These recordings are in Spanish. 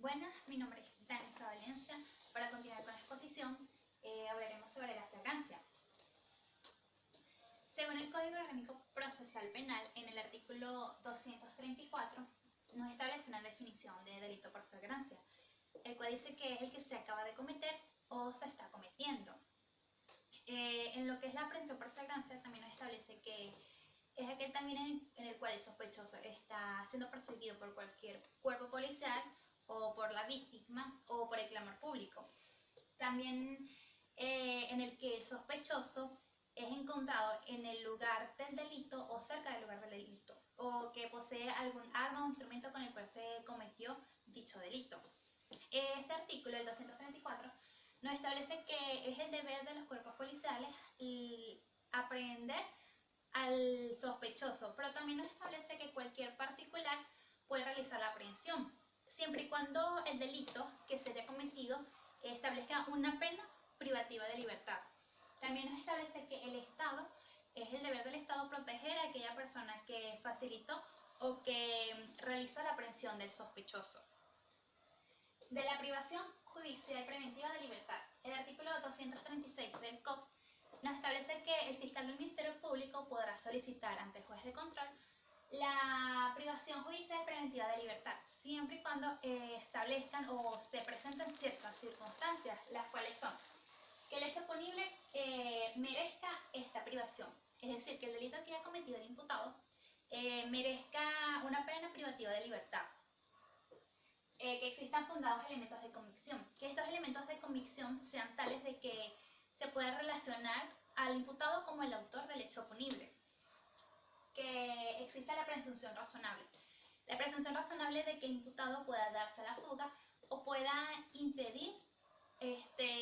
Buenas, mi nombre es Danisa Valencia. Para continuar con la exposición, hablaremos sobre la flagrancia. Según el Código Orgánico Procesal Penal, en el artículo 234, nos establece una definición de delito por flagrancia, el cual dice que es el que se acaba de cometer o se está cometiendo. En lo que es la aprehensión por flagrancia, también nos establece que es aquel también en el cual el sospechoso está siendo perseguido por cualquier cuerpo policial o por la víctima o por el clamor público. También en el que el sospechoso es encontrado en el lugar del delito o cerca del lugar del delito, o que posee algún arma o instrumento con el cual se cometió dicho delito. Este artículo, el 234, nos establece que es el deber de los cuerpos policiales aprehender al sospechoso, pero también nos establece que cualquier particular puede realizar la aprehensión, siempre y cuando el delito que se haya cometido establezca una pena privativa de libertad. También nos establece que el Estado, es el deber del Estado proteger a aquella persona que facilitó o que realizó la aprehensión del sospechoso. De la privación judicial preventiva de libertad, el artículo 236 del COP nos establece que el fiscal del Ministerio Público podrá solicitar ante el juez de control la privación judicial preventiva de libertad, siempre y cuando establezcan o se presenten ciertas circunstancias, las cuales son que el hecho punible merezca esta privación, es decir, que el delito que haya cometido el imputado merezca una pena privativa de libertad, que existan fundados elementos de convicción, que estos elementos de convicción sean tales de que se pueda relacionar al imputado como el autor del hecho punible, que exista la presunción razonable. La presunción razonable de que el imputado pueda darse a la fuga o pueda impedir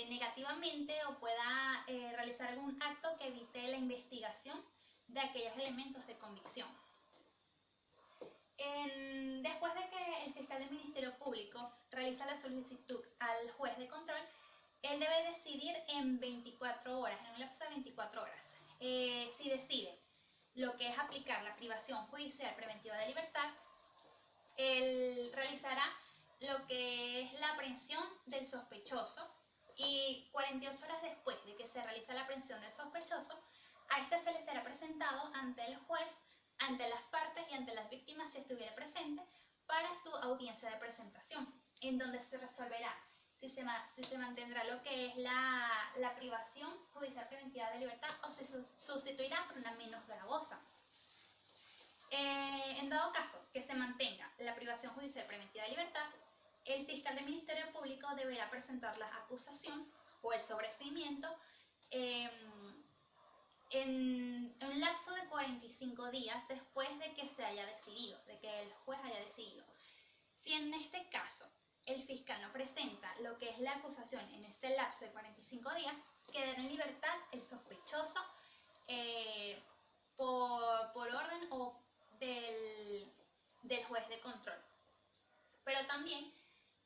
negativamente o pueda realizar algún acto que evite la investigación de aquellos elementos de convicción. Después de que el fiscal del Ministerio Público realiza la solicitud al juez de control, él debe decidir en 24 horas, en un lapso de 24 horas. Si decide lo que es aplicar la privación judicial preventiva de libertad, él realizará lo que es la aprehensión del sospechoso y 48 horas después de que se realiza la aprehensión del sospechoso, a este se le será presentado ante el juez, ante las partes y ante las víctimas si estuviera presente para su audiencia de presentación, en donde se resolverá si se mantendrá lo que es la privación judicial preventiva de libertad o se sustituirá por una menos gravosa. En dado caso que se mantenga la privación judicial preventiva de libertad, el fiscal del Ministerio Público deberá presentar la acusación o el sobreseimiento en un lapso de 45 días después de que se haya decidido, de que el juez haya decidido. Si en este caso el fiscal no presenta lo que es la acusación en este lapso de 45 días, quedará en libertad el sospechoso por orden o del juez de control. Pero también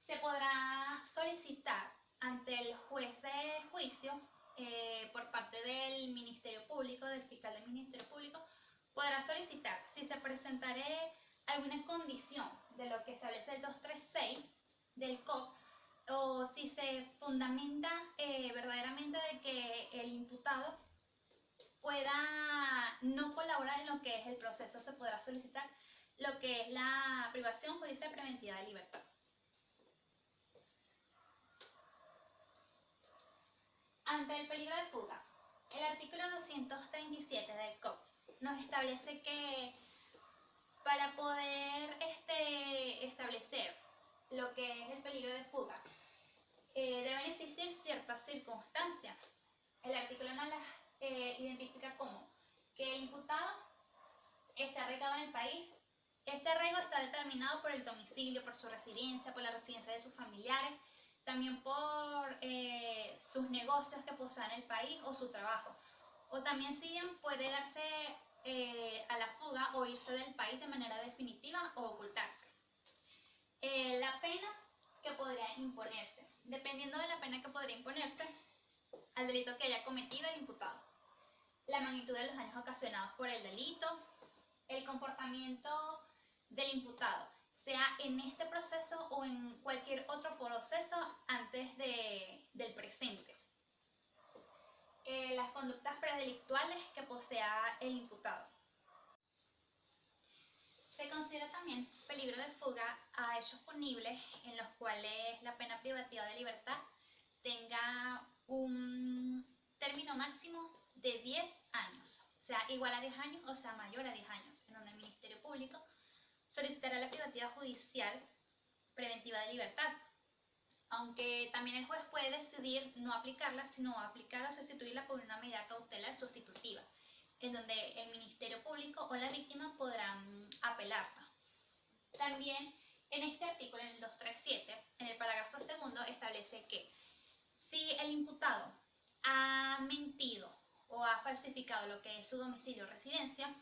se podrá solicitar ante el juez de juicio por parte del Ministerio Público, del fiscal del Ministerio Público, podrá solicitar si se presentará alguna condición de lo que establece el 236 del COP o si se fundamenta verdaderamente de que el imputado pueda no colaborar en lo que es el proceso, se podrá solicitar lo que es la privación judicial preventiva de libertad. Ante el peligro de fuga, el artículo 237 del COP nos establece que para poder establecer lo que es el peligro de fuga, deben existir ciertas circunstancias. El artículo nos las identifica como que el imputado está arraigado en el país. Este arraigo está determinado por el domicilio, por su residencia, por la residencia de sus familiares, también por sus negocios que posea en el país o su trabajo. O también si bien puede darse a la fuga o irse del país de manera definitiva o ocultarse. La pena que podría imponerse, dependiendo de la pena que podría imponerse al delito que haya cometido el imputado, la magnitud de los daños ocasionados por el delito, el comportamiento del imputado, sea en este proceso o en cualquier otro proceso antes del presente. Las conductas predelictuales que posea el imputado. Se considera también peligro de fuga a hechos punibles en los cuales la pena privativa de libertad tenga un término máximo de 10 años, sea igual a 10 años o sea mayor a 10 años, en donde el Ministerio Público solicitará la privativa judicial preventiva de libertad, aunque también el juez puede decidir no aplicarla, sino aplicar o sustituirla por una medida cautelar sustitutiva, en donde el Ministerio Público o la víctima podrán apelarla. También en este artículo, en el 237, en el parágrafo segundo, establece que si el imputado ha mentido o ha falsificado lo que es su domicilio o residencia,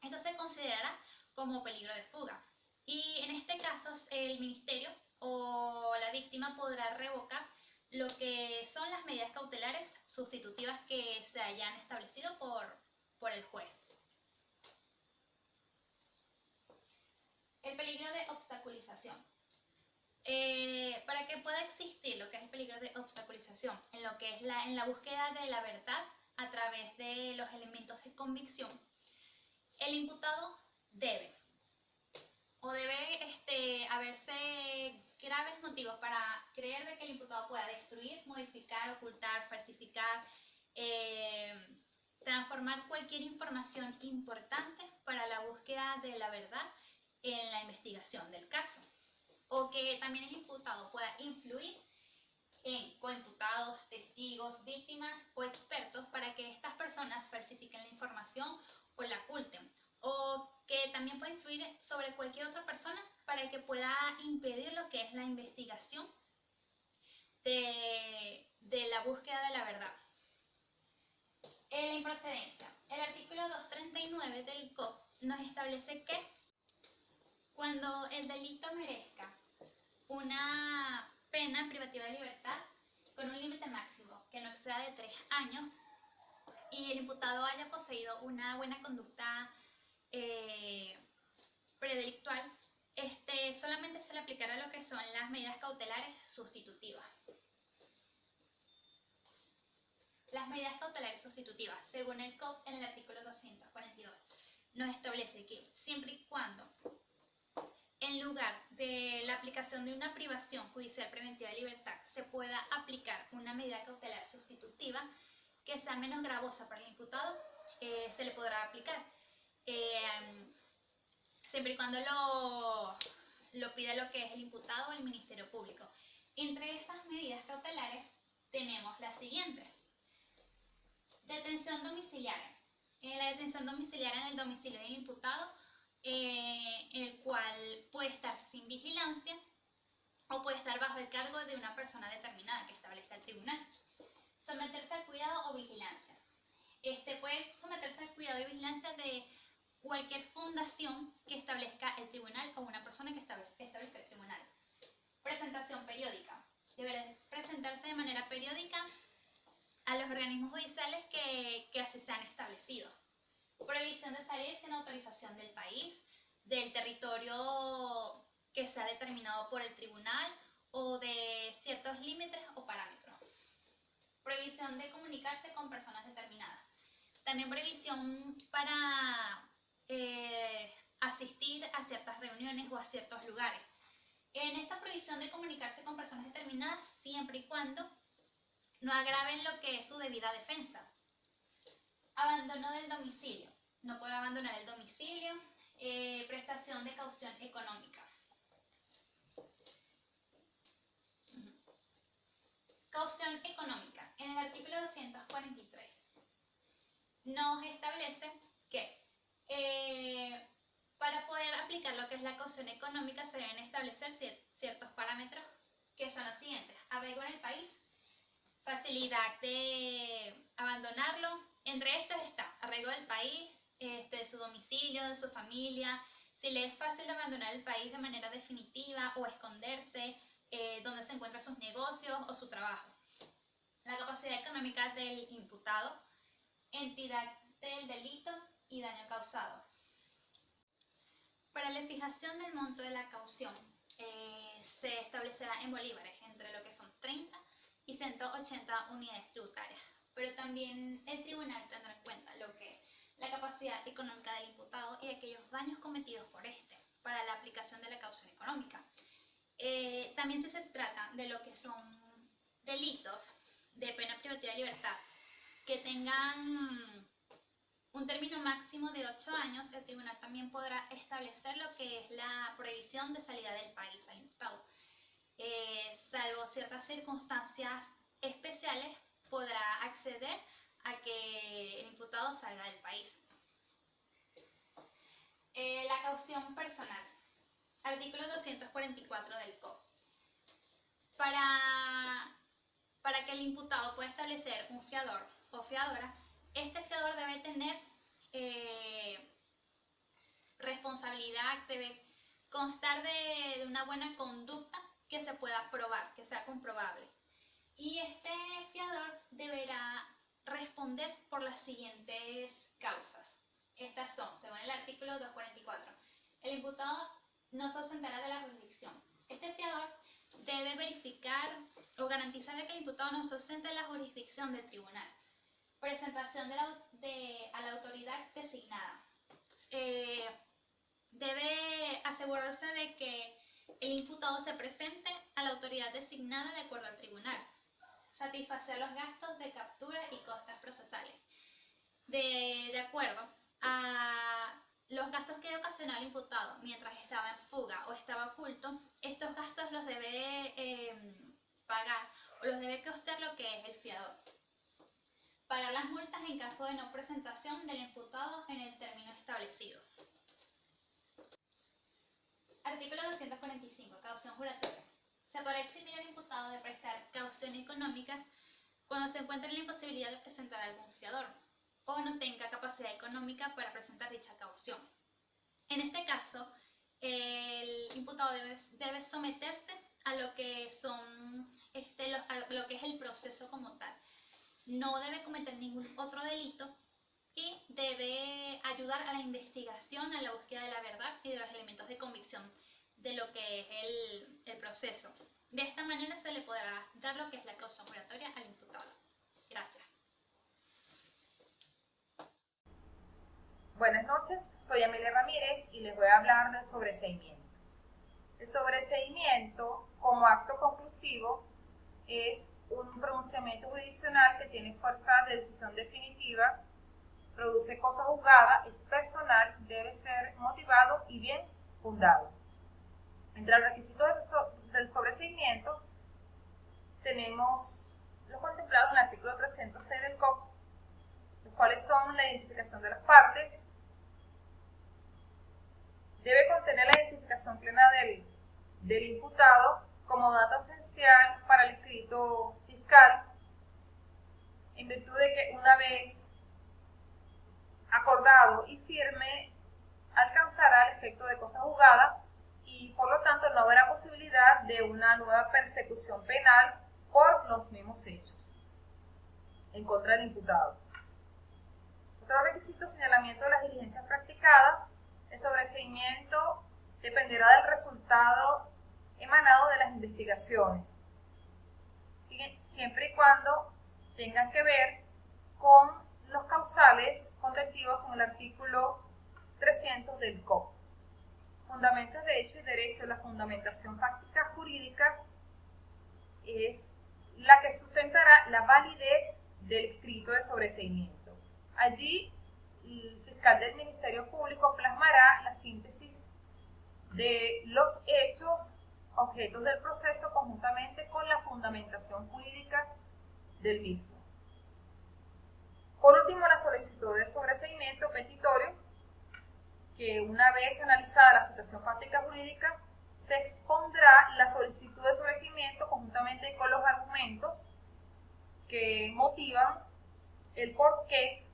esto se considerará como peligro de fuga. Y en este caso, el ministerio o la víctima podrá revocar lo que son las medidas cautelares sustitutivas que se hayan establecido por el juez. El peligro de obstaculización. Para que pueda existir lo que es el peligro de obstaculización en lo que es en la búsqueda de la verdad a través de los elementos de convicción, el imputado debe haberse graves motivos para creer de que el imputado pueda destruir, modificar, ocultar, falsificar, transformar cualquier información importante para la búsqueda de la verdad en la investigación del caso, o que también el imputado pueda influir en coimputados, testigos, víctimas o expertos para que estas personas falsifiquen la información o la oculten, o que también puede influir sobre cualquier otra persona para que pueda impedir lo que es la investigación de la búsqueda de la verdad. La improcedencia. El artículo 239 del COP nos establece que cuando el delito merezca una pena privativa de libertad con un límite máximo que no exceda de 3 años y el imputado haya poseído una buena conducta predelictual, solamente se le aplicará lo que son las medidas cautelares sustitutivas. Las medidas cautelares sustitutivas, según el COP en el artículo 242, nos establece que siempre y cuando en lugar de la aplicación de una privación judicial preventiva de libertad se pueda aplicar una medida cautelar sustitutiva que sea menos gravosa para el imputado, se le podrá aplicar. Siempre y cuando lo pida lo que es el imputado o el Ministerio Público. Entre estas medidas cautelares tenemos las siguientes. Detención domiciliaria. La detención domiciliaria en el domicilio del imputado, el cual puede estar sin vigilancia o puede estar bajo el cargo de una persona determinada que establezca el tribunal. Someterse al cuidado o vigilancia. Puede someterse al cuidado y vigilancia de cualquier fundación que establezca el tribunal o una persona que establezca el tribunal. Presentación periódica. Deberá presentarse de manera periódica a los organismos judiciales que así sean establecidos. Prohibición de salir sin autorización del país, del territorio que sea determinado por el tribunal o de ciertos límites o parámetros. Prohibición de comunicarse con personas determinadas. También prohibición para asistir a ciertas reuniones o a ciertos lugares. En esta prohibición de comunicarse con personas determinadas, siempre y cuando no agraven lo que es su debida defensa. Abandono del domicilio. No puede abandonar el domicilio. Prestación de caución económica. Caución económica. En el artículo 243 nos establece que para poder aplicar lo que es la caución económica se deben establecer ciertos parámetros que son los siguientes: arraigo en el país, facilidad de abandonarlo. Entre estos está arraigo del país, de su domicilio, de su familia, si le es fácil abandonar el país de manera definitiva o esconderse, donde se encuentran sus negocios o su trabajo. La capacidad económica del imputado, entidad del delito y daño causado. Para la fijación del monto de la caución, se establecerá en bolívares entre lo que son 30 y 180 unidades tributarias, pero también el tribunal tendrá en cuenta lo que es la capacidad económica del imputado y aquellos daños cometidos por este para la aplicación de la caución económica. También si se trata de lo que son delitos de pena privativa de libertad que tengan un término máximo de 8 años, el tribunal también podrá establecer lo que es la prohibición de salida del país al imputado. Salvo ciertas circunstancias especiales, podrá acceder a que el imputado salga del país. La caución personal. Artículo 244 del COP. Para que el imputado pueda establecer un fiador o fiadora, este fiador debe tener responsabilidad, debe constar de una buena conducta que se pueda probar, que sea comprobable. Y este fiador deberá responder por las siguientes causas. Estas son, según el artículo 244, el imputado no se ausentará de la jurisdicción. Este fiador debe verificar o garantizar que el imputado no se ausente de la jurisdicción del tribunal. Presentación a la autoridad designada. Debe asegurarse de que el imputado se presente a la autoridad designada de acuerdo al tribunal. Satisfacer los gastos de captura y costas procesales. De acuerdo a los gastos que ocasionó el imputado mientras estaba en fuga o estaba oculto, estos gastos los debe pagar o los debe costear lo que es el fiador. Pagar las multas en caso de no presentación del imputado en el término establecido. Artículo 245. Caución juratoria. Se podrá eximir al imputado de prestar caución económica cuando se encuentre en la imposibilidad de presentar algún fiador o no tenga capacidad económica para presentar dicha caución. En este caso, el imputado debe someterse a lo que lo que es el proceso como tal. No debe cometer ningún otro delito y debe ayudar a la investigación, a la búsqueda de la verdad y de los elementos de convicción de lo que es el proceso. De esta manera se le podrá dar lo que es la causa juratoria al imputado. Gracias. Buenas noches, soy Amelia Ramírez y les voy a hablar del sobreseimiento. El sobreseimiento, como acto conclusivo, es un pronunciamiento jurisdiccional que tiene fuerza de decisión definitiva, produce cosa juzgada, es personal, debe ser motivado y bien fundado. Entre los requisitos del sobreseimiento tenemos los contemplados en el artículo 306 del COP, los cuales son la identificación de las partes, debe contener la identificación plena del imputado como dato esencial para el escrito fiscal, en virtud de que una vez acordado y firme alcanzará el efecto de cosa juzgada y por lo tanto no habrá posibilidad de una nueva persecución penal por los mismos hechos en contra del imputado. Otro requisito, señalamiento de las diligencias practicadas. El sobreseimiento dependerá del resultado emanado de las investigaciones, siempre y cuando tengan que ver con los causales contentivos en el artículo 300 del COP. Fundamentos de hecho y derecho. La fundamentación fáctica jurídica es la que sustentará la validez del escrito de sobreseimiento. Allí, el fiscal del Ministerio Público plasmará la síntesis de los hechos objetos del proceso conjuntamente con la fundamentación jurídica del mismo. Por último, la solicitud de sobreseimiento petitorio, que una vez analizada la situación fáctica jurídica, se expondrá la solicitud de sobreseimiento conjuntamente con los argumentos que motivan el por qué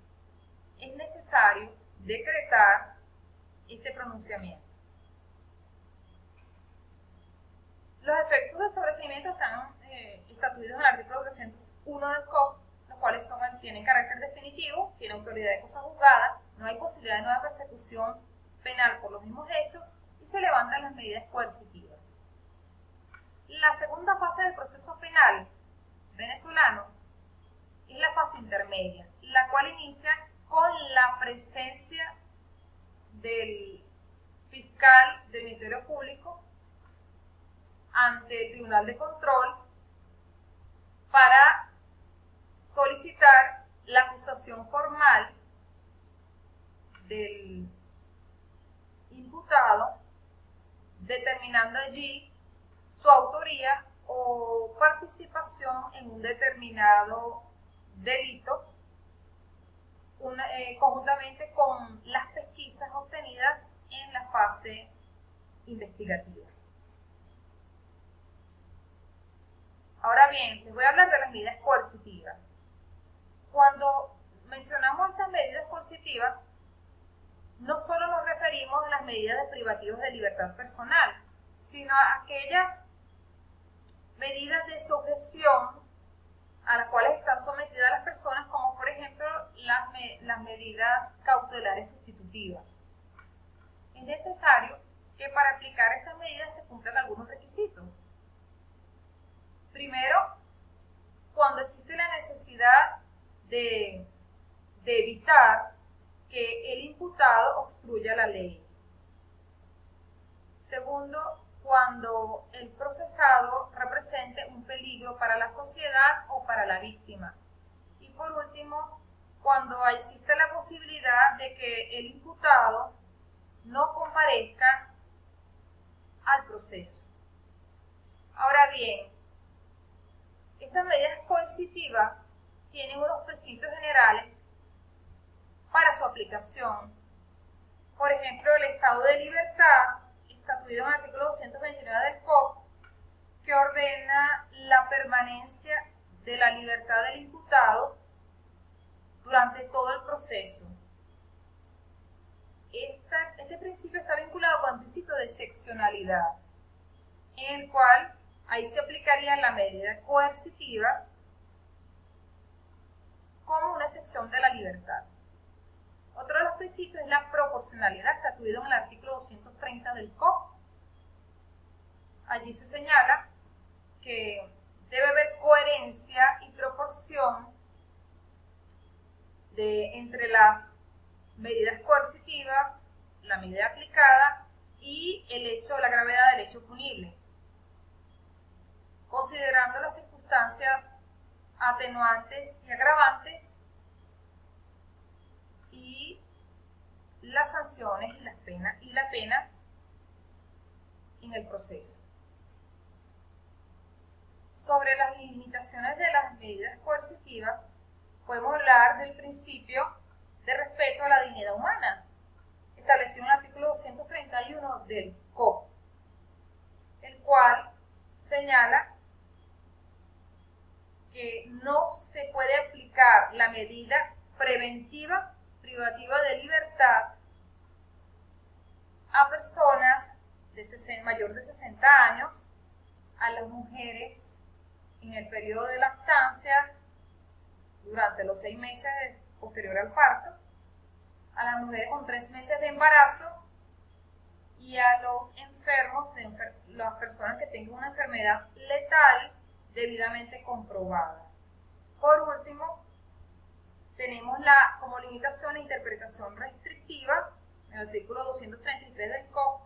es necesario decretar este pronunciamiento. Los efectos del sobreseimiento están estatuidos en el artículo 301 del COP, los cuales tienen carácter definitivo, tienen autoridad de cosa juzgada, no hay posibilidad de nueva persecución penal por los mismos hechos y se levantan las medidas coercitivas. La segunda fase del proceso penal venezolano es la fase intermedia, la cual inicia con la presencia del fiscal del Ministerio Público ante el Tribunal de Control para solicitar la acusación formal del imputado, determinando allí su autoría o participación en un determinado delito, conjuntamente con las pesquisas obtenidas en la fase investigativa. Ahora bien, les voy a hablar de las medidas coercitivas. Cuando mencionamos estas medidas coercitivas, no solo nos referimos a las medidas privativas de libertad personal, sino a aquellas medidas de sujeción a las cuales están sometidas las personas, como por ejemplo las medidas cautelares sustitutivas. Es necesario que para aplicar estas medidas se cumplan algunos requisitos. Primero, cuando existe la necesidad de evitar que el imputado obstruya la ley. Segundo, cuando el procesado represente un peligro para la sociedad o para la víctima. Y por último, cuando existe la posibilidad de que el imputado no comparezca al proceso. Ahora bien, estas medidas coercitivas tienen unos principios generales para su aplicación. Por ejemplo, el estado de libertad, estatuido en el artículo 229 del COP, que ordena la permanencia de la libertad del imputado durante todo el proceso. Este principio está vinculado con el principio de excepcionalidad, en el cual ahí se aplicaría la medida coercitiva como una excepción de la libertad. Otro de los principios es la proporcionalidad, estatuido en el artículo 230 del COP. Allí se señala que debe haber coherencia y proporción entre las medidas coercitivas, la medida aplicada y la gravedad del hecho punible, considerando las circunstancias atenuantes y agravantes y las sanciones y la pena en el proceso. Sobre las limitaciones de las medidas coercitivas, podemos hablar del principio de respeto a la dignidad humana, establecido en el artículo 231 del COP, el cual señala que no se puede aplicar la medida preventiva privativa de libertad a personas mayor de 60 años, a las mujeres en el periodo de lactancia durante los 6 meses posterior al parto, a las mujeres con 3 meses de embarazo y a los enfermos, las personas que tengan una enfermedad letal debidamente comprobada. Por último, tenemos como limitación la interpretación restrictiva, en el artículo 233 del COP,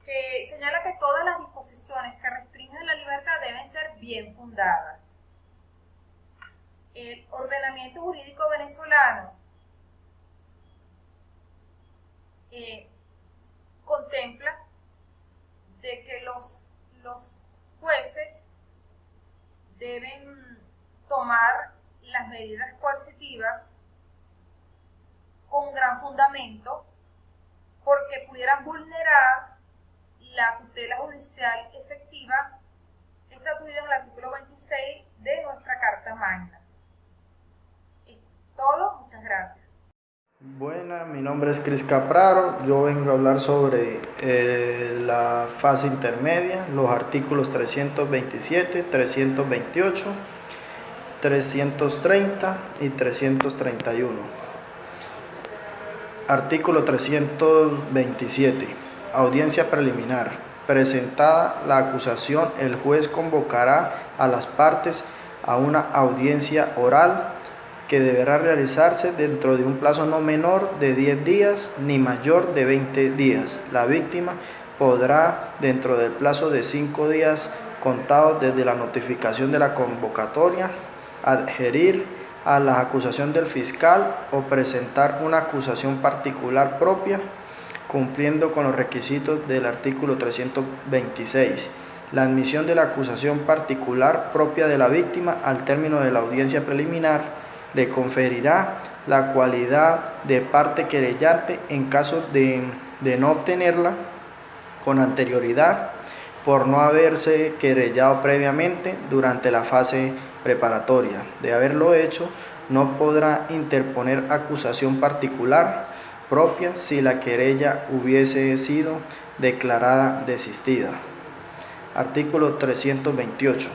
que señala que todas las disposiciones que restringen la libertad deben ser bien fundadas. El ordenamiento jurídico venezolano contempla de que los jueces deben tomar las medidas coercitivas con gran fundamento porque pudieran vulnerar la tutela judicial efectiva estatuida en el artículo 26 de nuestra Carta Magna. Es todo, muchas gracias. Buenas, mi nombre es Cris Capraro, yo vengo a hablar sobre la fase intermedia, los artículos 327, 328, 330 y 331. Artículo 327. Audiencia preliminar. Presentada la acusación, el juez convocará a las partes a una audiencia oral que deberá realizarse dentro de un plazo no menor de 10 días ni mayor de 20 días. La víctima podrá, dentro del plazo de 5 días contados desde la notificación de la convocatoria, adherir a la acusación del fiscal o presentar una acusación particular propia, cumpliendo con los requisitos del artículo 326. La admisión de la acusación particular propia de la víctima al término de la audiencia preliminar le conferirá la cualidad de parte querellante en caso de no obtenerla con anterioridad por no haberse querellado previamente durante la fase preparatoria. De haberlo hecho, no podrá interponer acusación particular propia si la querella hubiese sido declarada desistida. Artículo 328.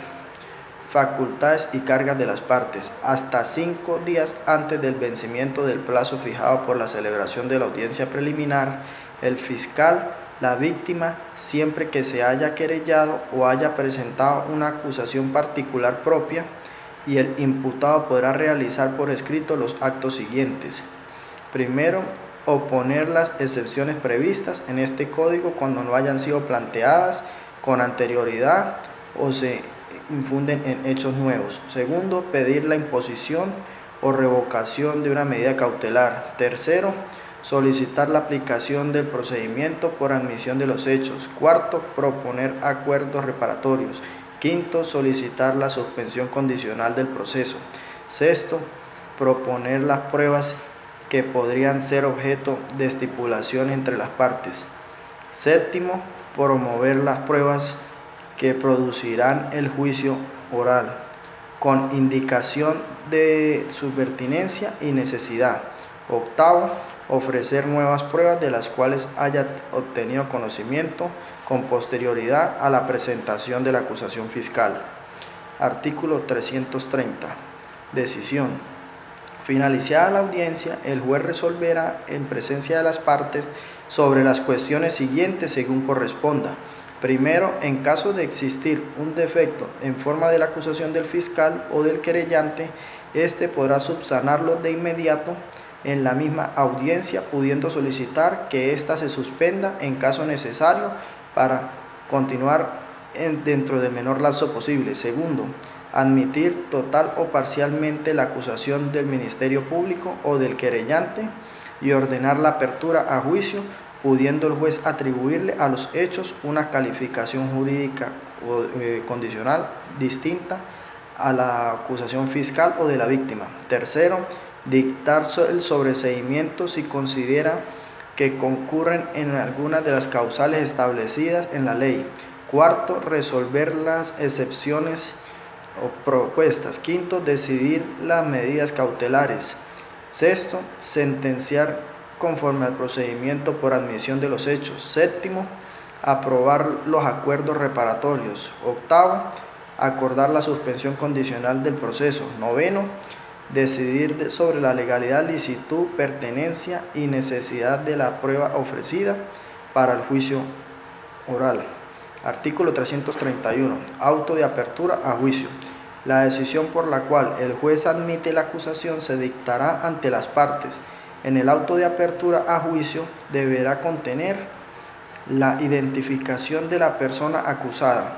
Facultades y cargas de las partes. Hasta 5 días antes del vencimiento del plazo fijado por la celebración de la audiencia preliminar, el fiscal, la víctima, siempre que se haya querellado o haya presentado una acusación particular propia, y el imputado podrá realizar por escrito los actos siguientes. Primero, oponer las excepciones previstas en este código cuando no hayan sido planteadas con anterioridad o se infunden en hechos nuevos. Segundo, pedir la imposición o revocación de una medida cautelar. Tercero, solicitar la aplicación del procedimiento por admisión de los hechos. Cuarto, proponer acuerdos reparatorios. Quinto, solicitar la suspensión condicional del proceso. Sexto, proponer las pruebas que podrían ser objeto de estipulación entre las partes. Séptimo, promover las pruebas que producirán el juicio oral, con indicación de su pertinencia y necesidad. Octavo, ofrecer nuevas pruebas de las cuales haya obtenido conocimiento con posterioridad a la presentación de la acusación fiscal. Artículo 330. Decisión. Finalizada la audiencia, el juez resolverá en presencia de las partes sobre las cuestiones siguientes según corresponda. Primero, en caso de existir un defecto en forma de la acusación del fiscal o del querellante, éste podrá subsanarlo de inmediato en la misma audiencia, pudiendo solicitar que ésta se suspenda en caso necesario para continuar dentro del menor lapso posible. Segundo, admitir total o parcialmente la acusación del Ministerio Público o del querellante y ordenar la apertura a juicio, pudiendo el juez atribuirle a los hechos una calificación jurídica o condicional distinta a la acusación fiscal o de la víctima. Tercero, dictar el sobreseimiento si considera que concurren en algunas de las causales establecidas en la ley. Cuarto, resolver las excepciones o propuestas. Quinto, decidir las medidas cautelares. Sexto, sentenciar conforme al procedimiento por admisión de los hechos. Séptimo, aprobar los acuerdos reparatorios. Octavo, acordar la suspensión condicional del proceso. Noveno, decidir sobre la legalidad, licitud, pertenencia y necesidad de la prueba ofrecida para el juicio oral. Artículo 331. Auto de apertura a juicio. La decisión por la cual el juez admite la acusación se dictará ante las partes. En el auto de apertura a juicio deberá contener la identificación de la persona acusada.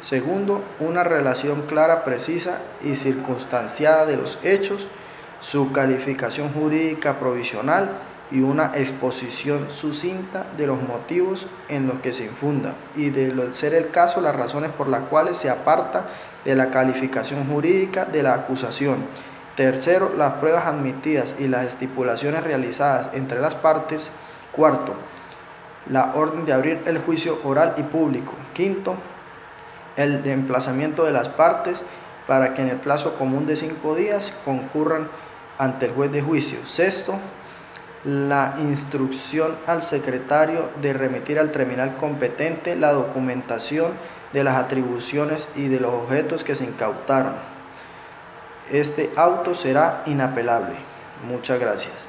Segundo, una relación clara, precisa y circunstanciada de los hechos, su calificación jurídica provisional y una exposición sucinta de los motivos en los que se infunda y, de ser el caso, las razones por las cuales se aparta de la calificación jurídica de la acusación. Tercero, las pruebas admitidas y las estipulaciones realizadas entre las partes. Cuarto, la orden de abrir el juicio oral y público. Quinto, el emplazamiento de las partes para que en el plazo común de 5 días concurran ante el juez de juicio. Sexto, la instrucción al secretario de remitir al tribunal competente la documentación de las atribuciones y de los objetos que se incautaron. Este auto será inapelable. Muchas gracias.